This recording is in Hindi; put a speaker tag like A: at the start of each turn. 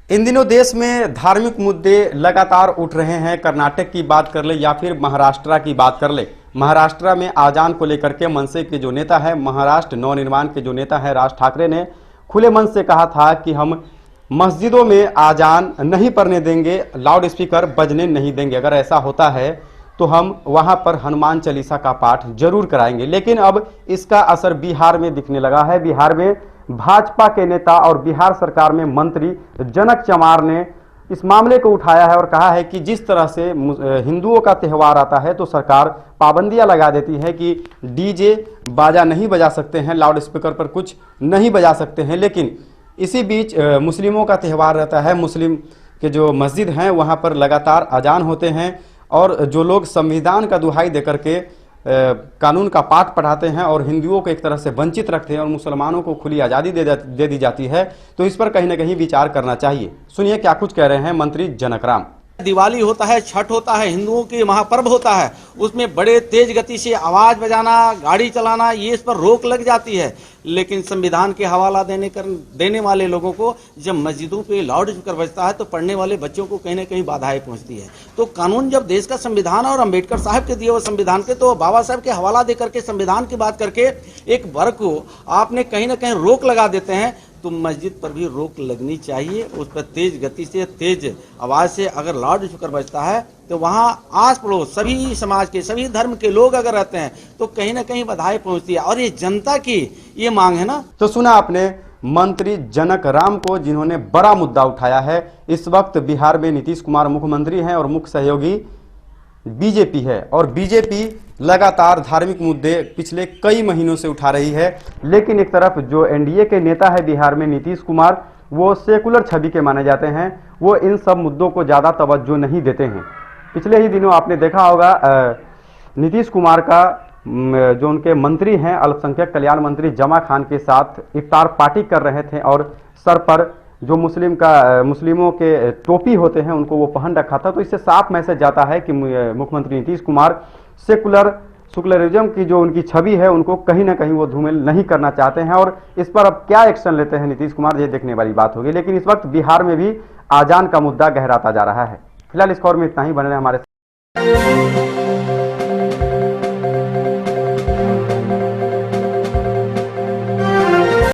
A: इन दिनों देश में धार्मिक मुद्दे लगातार उठ रहे हैं। कर्नाटक की बात कर ले या फिर महाराष्ट्र की बात कर ले। महाराष्ट्र में आजान को लेकर के मनसे के जो नेता है, महाराष्ट्र नवनिर्माण के जो नेता है राज ठाकरे ने खुले मन से कहा था कि हम मस्जिदों में आजान नहीं पढ़ने देंगे, लाउड स्पीकर बजने नहीं देंगे। अगर ऐसा होता है तो हम वहां पर हनुमान चालीसा का पाठ जरूर कराएंगे। लेकिन अब इसका असर बिहार में दिखने लगा है। बिहार में भाजपा के नेता और बिहार सरकार में मंत्री जनक चमार ने इस मामले को उठाया है और कहा है कि जिस तरह से हिंदुओं का त्यौहार आता है तो सरकार पाबंदियां लगा देती है कि डीजे बाजा नहीं बजा सकते हैं, लाउड स्पीकर पर कुछ नहीं बजा सकते हैं। लेकिन इसी बीच मुस्लिमों का त्यौहार रहता है, मुस्लिम के जो मस्जिद हैं वहां पर लगातार अजान होते हैं और जो लोग संविधान का दुहाई देकर के कानून का पाठ पढ़ाते हैं और हिंदुओं को एक तरह से वंचित रखते हैं और मुसलमानों को खुली आज़ादी दे दी जाती है, तो इस पर कहीं ना कहीं विचार करना चाहिए। सुनिए क्या कुछ कह रहे हैं मंत्री जनकराम।
B: दिवाली होता है, छठ होता है, हिंदुओं के महापर्व होता है, उसमें बड़े तेज गति से आवाज बजाना, गाड़ी चलाना, ये इस पर रोक लग जाती है। लेकिन संविधान के हवाला देने वाले लोगों को जब मस्जिदों पे लाउड स्पीकर बजता है तो पढ़ने वाले बच्चों को कहीं ना कहीं बाधाएं पहुंचती है। तो कानून जब देश का संविधान और अंबेडकर साहब के दिए हुए संविधान के, तो बाबा साहब के हवाला दे करके संविधान की बात करके एक वर्ग को आपने कहीं ना कहीं रोक लगा देते हैं, तो मस्जिद पर भी रोक लगनी चाहिए। उस पर तेज गति से, तेज आवाज से अगर लाउड स्पीकर बजता है तो वहाँ आस पड़ोस सभी समाज के, सभी धर्म के लोग अगर रहते हैं तो कहीं ना कहीं बाधाएं पहुंचती है और ये जनता की ये मांग है ना।
A: तो सुना आपने मंत्री जनक राम को, जिन्होंने बड़ा मुद्दा उठाया है। इस वक्त बिहार में नीतीश कुमार मुख्यमंत्री हैं और मुख्य सहयोगी बीजेपी है और बीजेपी लगातार धार्मिक मुद्दे पिछले कई महीनों से उठा रही है। लेकिन एक तरफ जो एनडीए के नेता है बिहार में नीतीश कुमार, वो सेकुलर छवि के माने जाते हैं, वो इन सब मुद्दों को ज़्यादा तवज्जो नहीं देते हैं। पिछले ही दिनों आपने देखा होगा नीतीश कुमार का जो उनके मंत्री हैं अल्पसंख्यक कल्याण मंत्री जमा खान के साथ इफ्तार पार्टी कर रहे थे और सर पर जो मुस्लिमों के टोपी होते हैं उनको वो पहन रखा था। तो इससे साफ मैसेज जाता है कि मुख्यमंत्री नीतीश कुमार सेकुलरिज्म की जो उनकी छवि है उनको कहीं ना कहीं वो धूमिल नहीं करना चाहते हैं। और इस पर अब क्या एक्शन लेते हैं नीतीश कुमार, ये देखने वाली बात होगी। लेकिन इस वक्त बिहार में भी आजान का मुद्दा गहराता जा रहा है। फिलहाल इस खबर में इतना ही। बने रहे हमारे